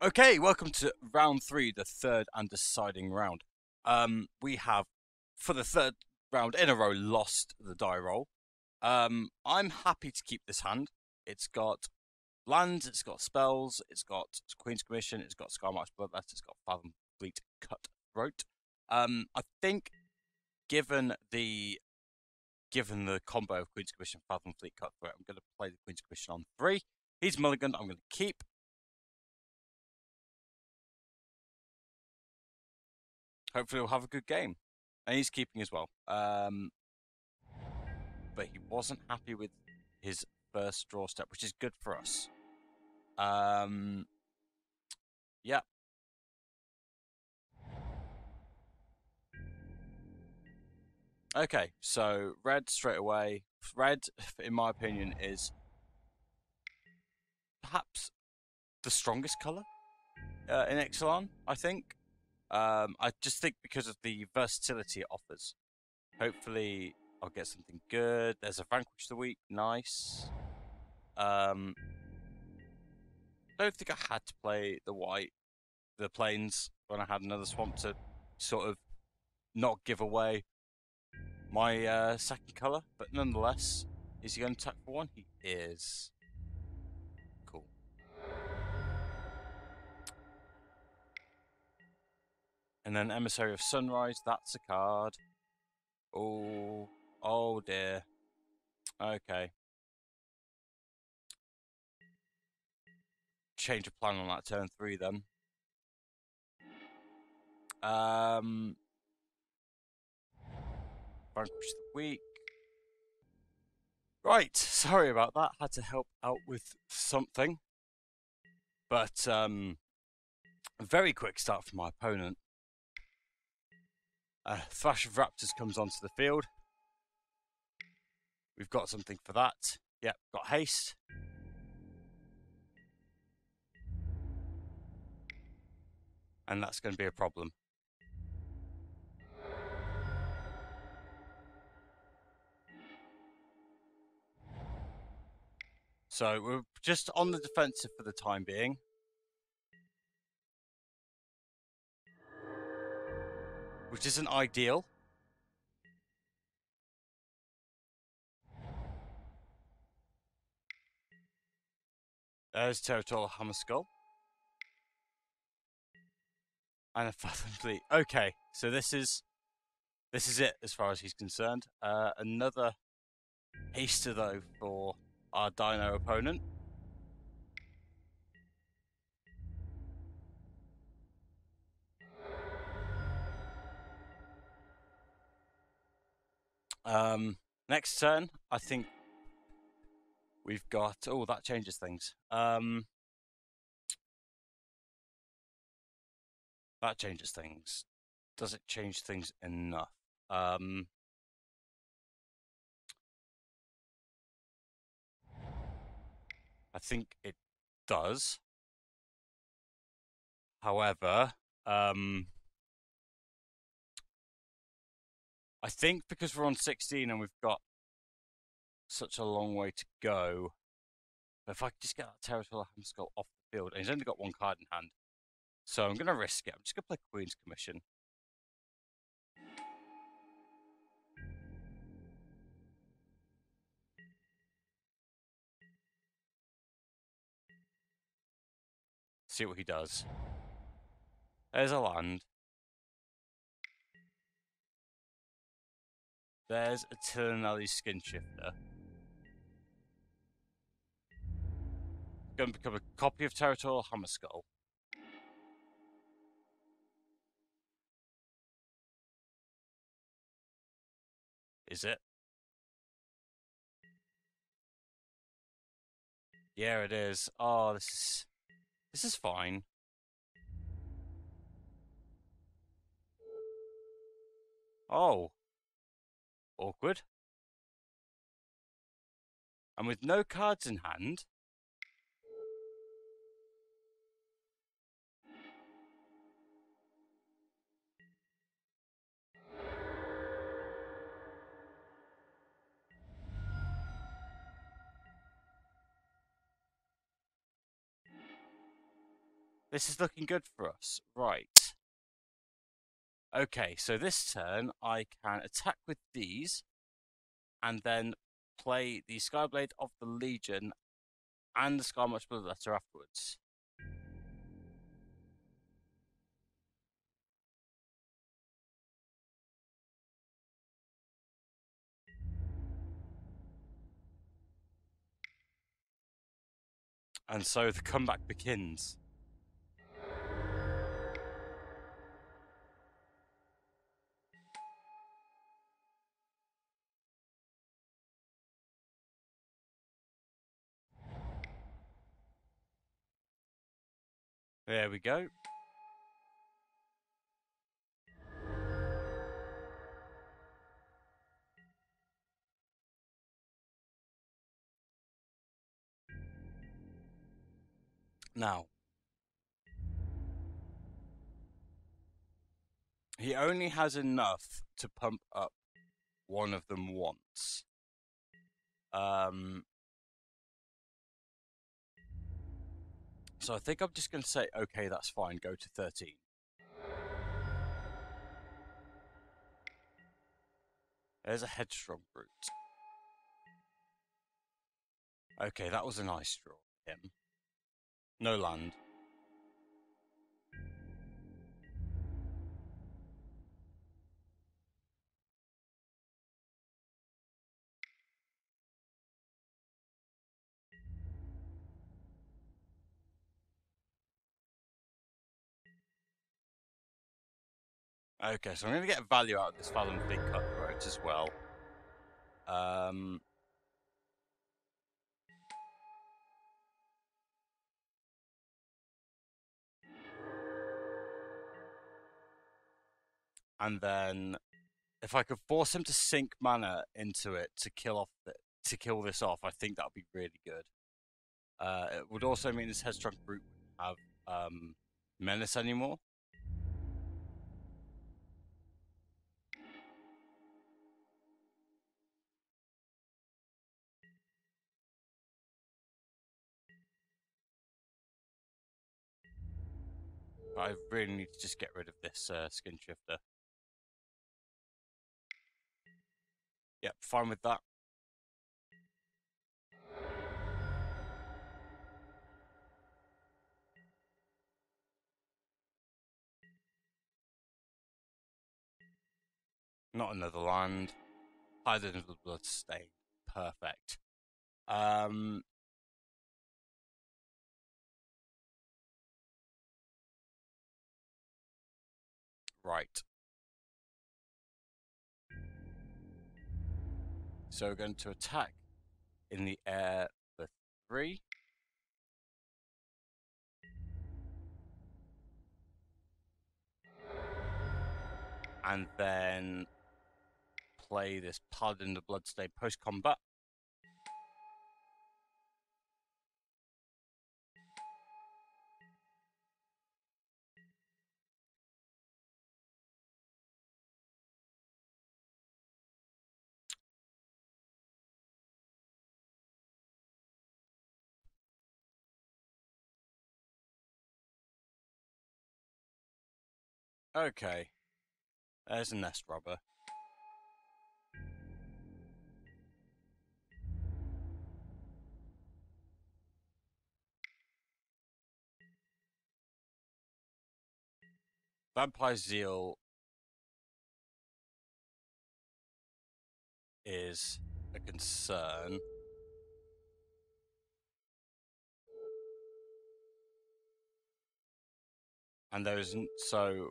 Okay, welcome to round three, the third and deciding round. We have, for the third round in a row, lost the die roll. I'm happy to keep this hand. It's got lands, it's got spells, it's got Queen's Commission, it's got Skymark's Bloodlust, it's got Fathom Fleet Cutthroat. I think, given the combo of Queen's Commission, Fathom Fleet Cutthroat, I'm going to play the Queen's Commission on 3. He's mulliganed. I'm going to keep. Hopefully we'll have a good game. And he's keeping as well. But he wasn't happy with his first draw step, which is good for us. Yeah. Okay, so red straight away. Red, in my opinion, is perhaps the strongest colour in Ixalan, I think. I just think because of the versatility it offers. Hopefully, I'll get something good. There's a Vanquish the Weak, nice. Don't think I had to play the plains when I had another swamp to sort of not give away my second colour, but nonetheless, is he going to attack for one? He is. Cool. And then Emissary of Sunrise, that's a card. Oh dear. Okay. Change of plan on that turn 3 then. Vanquish the Weak. Right, sorry about that. Had to help out with something. But a very quick start from my opponent. Thrash of Raptors comes onto the field. We've got something for that. Yep, got haste. And that's going to be a problem. So we're just on the defensive for the time being. Which isn't ideal. There's Territorial Hammerskull. And a Fathom Fleet. Okay, so this is it as far as he's concerned. Another haster though for our Dino opponent. Next turn, I think we've got. Oh, that changes things. That changes things. Does it change things enough? I think it does. However, I think because we're on 16 and we've got such a long way to go, if I could just get that Territorial Hammerskull off the field, and he's only got one card in hand, so I'm going to risk it. I'm just going to play Queen's Commission. See what he does. There's a land. There's a Tillinelli Skin Shifter. Going to become a copy of Territorial Hammerskull. Is it? Yeah, it is. Oh, this is fine. Oh. Awkward. And with no cards in hand, This is looking good for us. Right. Okay, so this turn I can attack with these and then play the Skyblade of the Legion and the Skymarch Bloodletter afterwards. And so the comeback begins. There we go. Now, he only has enough to pump up one of them once. So I think I'm just going to say, okay, that's fine, go to 13. There's a Headstrong Brute. Okay, that was a nice draw. Him. No land. Okay, so I'm going to get value out of this Fallon Big Cutthroat as well. And then if I could force him to sink mana into it to kill this off, I think that would be really good. It would also mean this Headstrong Brute wouldn't have menace anymore. But I really need to just get rid of this Skin Shifter. Yep, fine with that. Not another land. Hide in the Bloodstain. Perfect. Right. So we're going to attack in the air for 3. And then play this Paladin the Bloodstain post-combat. Okay. There's a Nest Robber. Vampire Zeal is a concern. And there isn't, so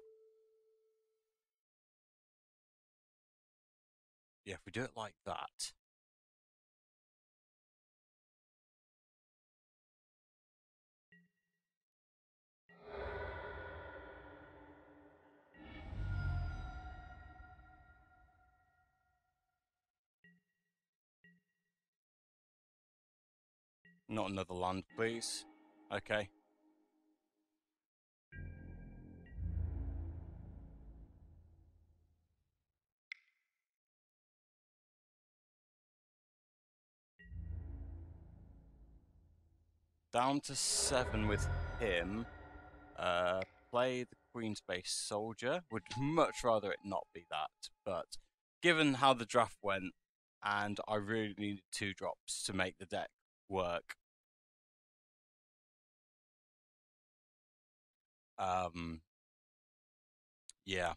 yeah, if we do it like that. Not another land, please. Okay. Down to 7 with him. Play the Queen's Base Soldier. Would much rather it not be that, but given how the draft went, and I really needed 2 drops to make the deck work. Yeah.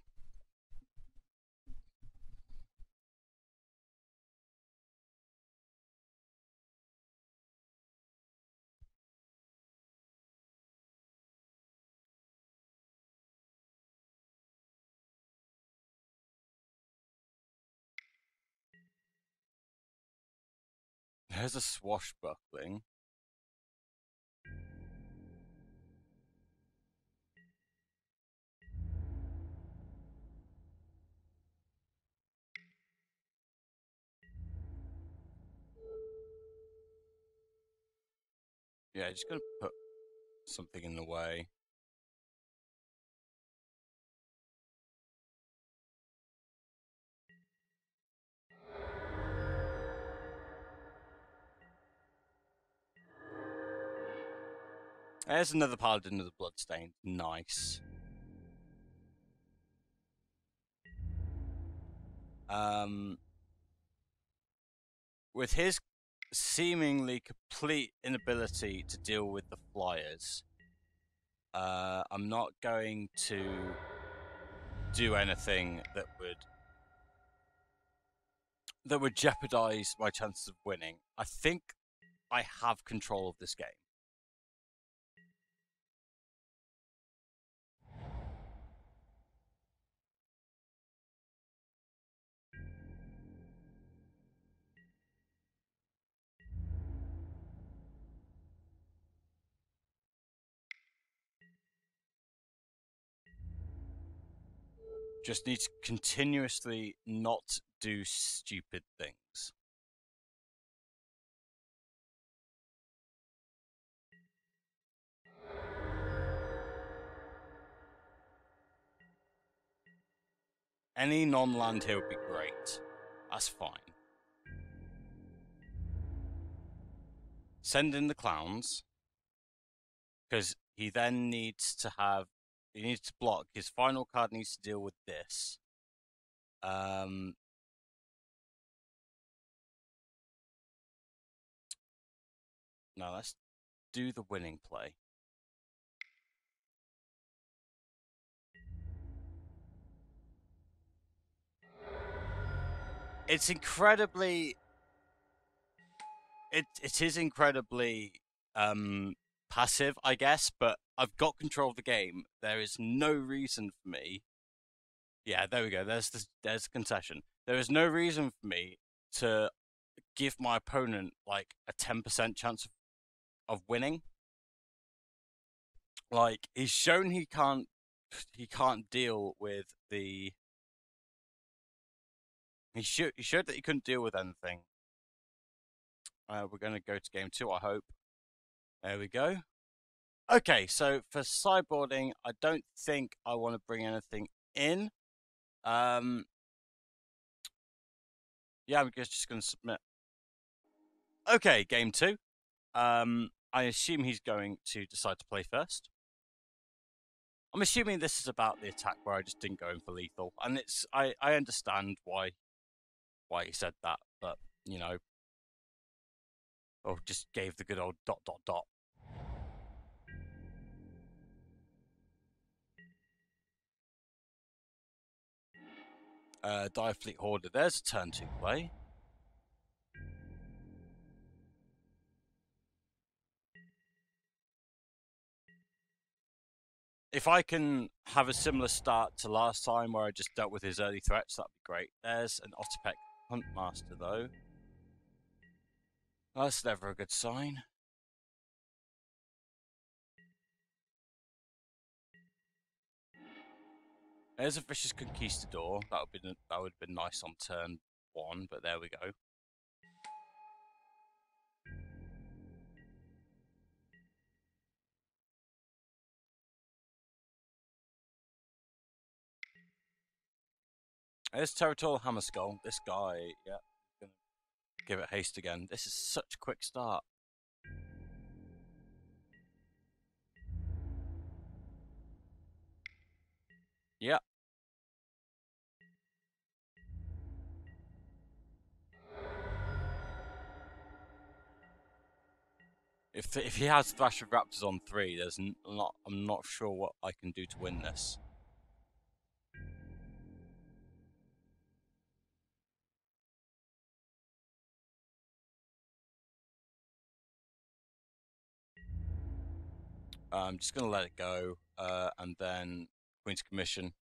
There's a swashbuckling. Yeah, just gonna put something in the way. There's another Paladin of the Bloodstained. Nice. With his seemingly complete inability to deal with the flyers, I'm not going to do anything that would jeopardize my chances of winning. I think I have control of this game. Just need to continuously not do stupid things. Any non-land here would be great. That's fine. Send in the clowns, because he then needs to have. He needs to block. His final card needs to deal with this. No, let's do the winning play. It's incredibly. It is incredibly passive, I guess, but I've got control of the game. There is no reason for me. Yeah, there we go. There's the concession. There is no reason for me to give my opponent like a 10% chance of winning. Like he's shown he can't deal with the he showed that he couldn't deal with anything. We're going to go to game 2, I hope. There we go. Okay, so for sideboarding, I don't think I want to bring anything in. Yeah, I'm just going to submit. Okay, game 2. I assume he's going to decide to play first. I'm assuming this is about the attack where I just didn't go in for lethal, and I understand why he said that, but you know, just gave the good old ... Dire Fleet Hoarder. There's a turn 2 play. If I can have a similar start to last time where I just dealt with his early threats, that'd be great. There's an Otterpeck Huntmaster, though. That's never a good sign. There's a Vicious Conquistador. That would have been nice on turn 1, but there we go. There's Territorial Hammerskull. This guy, yeah, gonna give it haste again. This is such a quick start. Yeah. If he has Thrasher Raptors on 3, there's not. I'm not sure what I can do to win this. I'm just gonna let it go, and then Queen's Commission.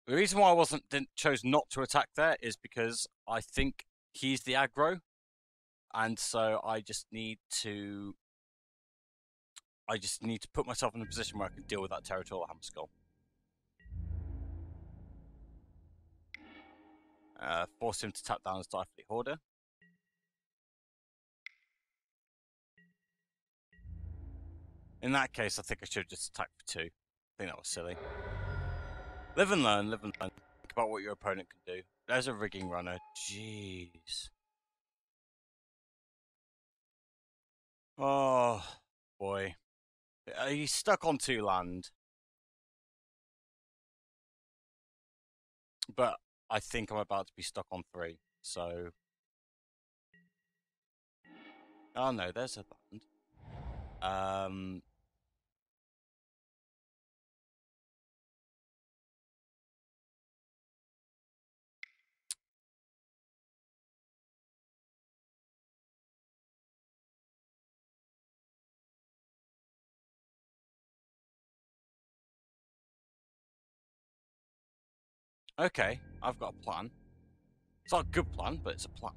The reason why I chose not to attack there is because I think he's the aggro, and so I just need to put myself in a position where I can deal with that territorial hammer skull. Force him to tap down his Dire Fleet Hoarder. In that case, I think I should have just attacked for 2. I think that was silly. Live and learn, live and learn. Think about what your opponent can do. There's a rigging runner. Jeez. Oh, boy. He's stuck on 2 land. But I think I'm about to be stuck on 3, so... Oh no, there's a land. Okay, I've got a plan. It's not a good plan, but it's a plan.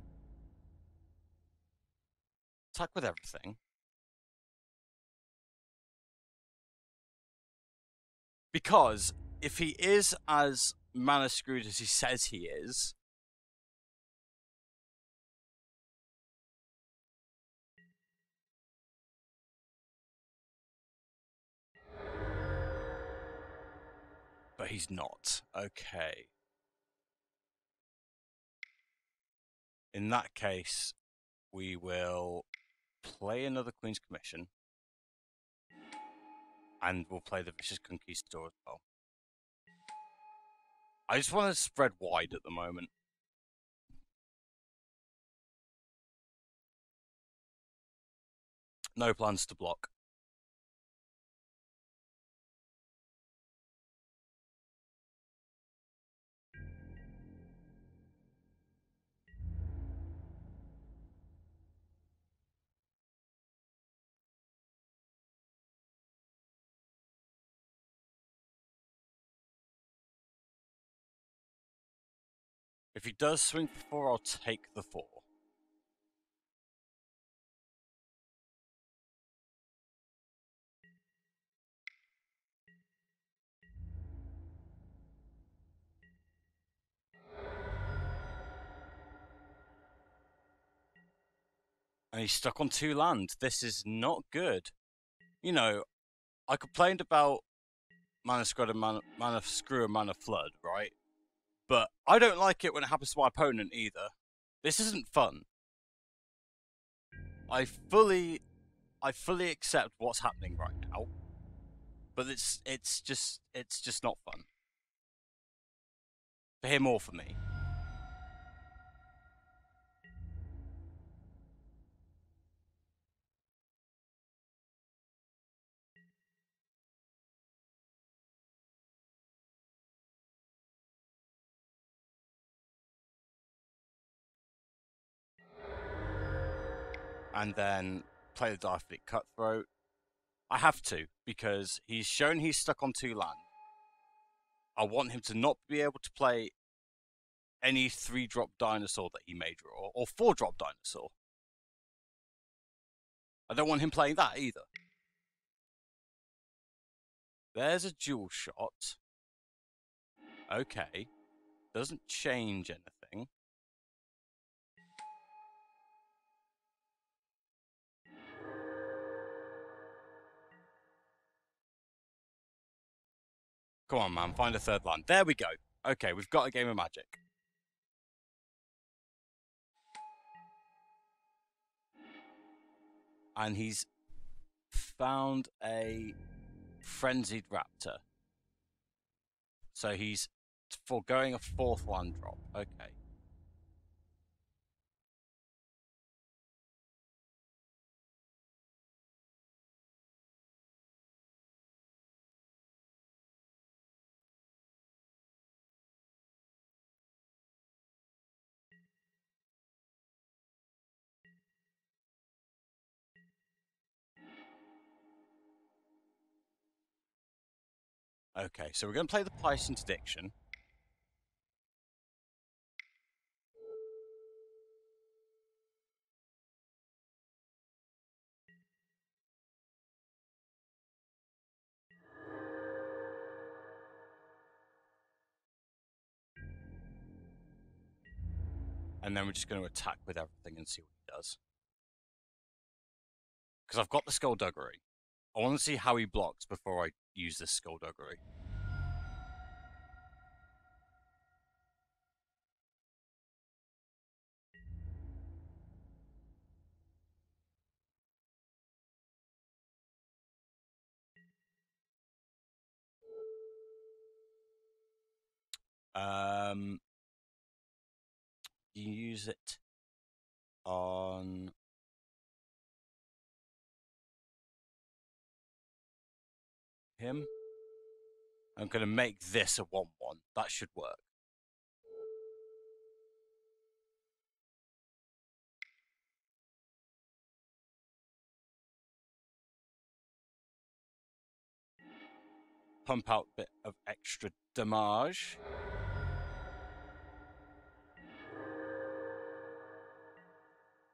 Attack with everything. Because if he is as mana screwed as he says he is, but he's not. Okay. In that case, we will play another Queen's Commission. And we'll play the Vicious Conquistador as well. I just want to spread wide at the moment. No plans to block. If he does swing for 4, I'll take the 4. And he's stuck on 2 land. This is not good. You know, I complained about Mana Screw and Mana Flood, right? But I don't like it when it happens to my opponent either. This isn't fun. I fully accept what's happening right now, but it's just not fun for him or for me. And then play the Dire Fleet Cutthroat. I have to, because he's shown he's stuck on 2 land. I want him to not be able to play any 3-drop dinosaur that he may draw, or 4-drop dinosaur. I don't want him playing that either. There's a dual shot. Okay. Doesn't change anything. Come on, man. Find a 3rd land. There we go. Okay, we've got a game of Magic. And he's found a Frenzied Raptor. So he's foregoing a 4th land drop. Okay. Okay, so we're going to play the Price Interdiction. And then we're just going to attack with everything and see what he does. Because I've got the Skullduggery. I want to see how he blocks before I use this Skullduggery. You use it on him. I'm going to make this a 1-1. That should work. Pump out a bit of extra damage.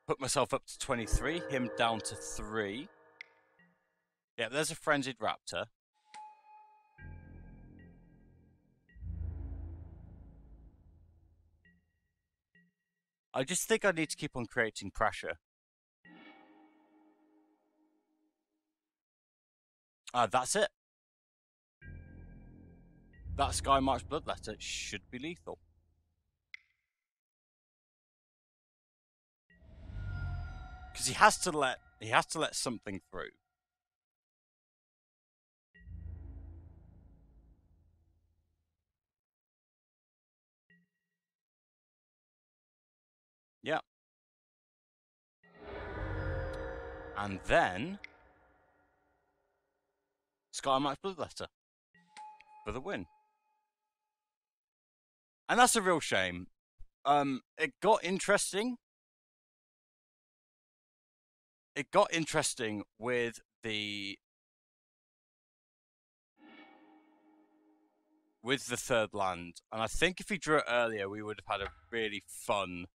Put myself up to 23, him down to 3. Yeah, there's a Frenzied Raptor. I just think I need to keep on creating pressure. That's it. That Sky March Bloodletter should be lethal. Because he has to let something through. Yeah. And then Sky March Bloodletter for the win. And that's a real shame. It got interesting. It got interesting with the 3rd land, and I think if he drew it earlier, we would have had a really fun.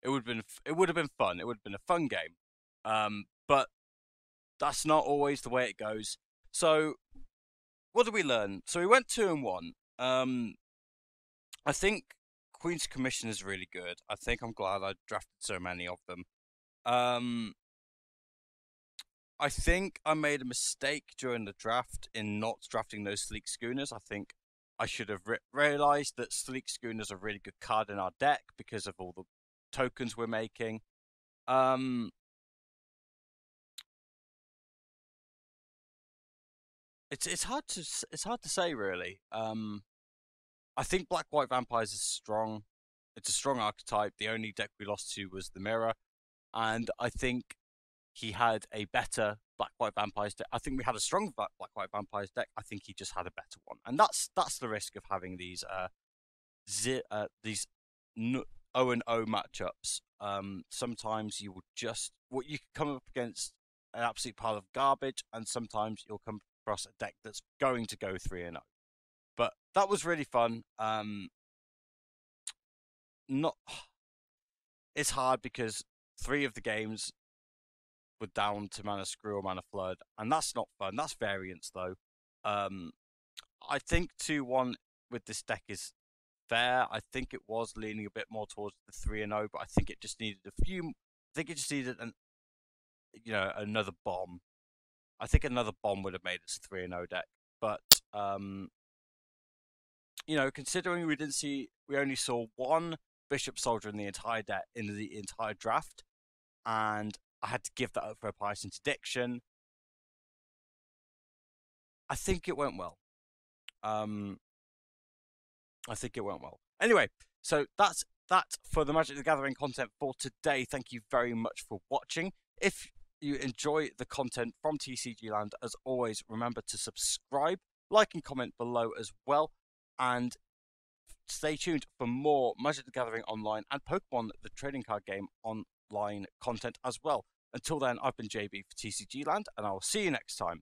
It would have been fun. It would have been a fun game. But that's not always the way it goes. So, what did we learn? So we went 2-1. I think Queen's Commission is really good. I think I'm glad I drafted so many of them. I think I made a mistake during the draft in not drafting those Sleek Schooners. I think I should have realized that Sleek Schooners are a really good card in our deck because of all the tokens we're making. It's hard to say really. I think Black White Vampires is strong. It's a strong archetype. The only deck we lost to was the Mirror, and I think he had a better Black White Vampires deck. I think we had a strong Black White Vampires deck. I think he just had a better one, and that's the risk of having these 0-0 matchups. Sometimes you will just you can come up against an absolute pile of garbage, and sometimes you'll come across a deck that's going to go 3-0. But that was really fun. Not it's hard because 3 of the games were down to Mana Screw or Mana Flood, and that's not fun. That's variance though. I think 2-1 with this deck is fair. I think it was leaning a bit more towards the 3-0, but I think it just needed a few. I think it just needed another bomb. I think another bomb would have made it a 3-0 deck, but considering we only saw 1 Bishop Soldier in the entire deck in the entire draft, and I had to give that up for a Price Interdiction. I think it went well. I think it went well. Anyway, so that's that for the Magic the Gathering content for today. Thank you very much for watching. If you enjoy the content from TCG Land, as always, remember to subscribe, like, and comment below as well. And stay tuned for more Magic the Gathering Online and Pokemon the Trading Card Game online content as well. Until then, I've been JB for TCG Land, and I will see you next time.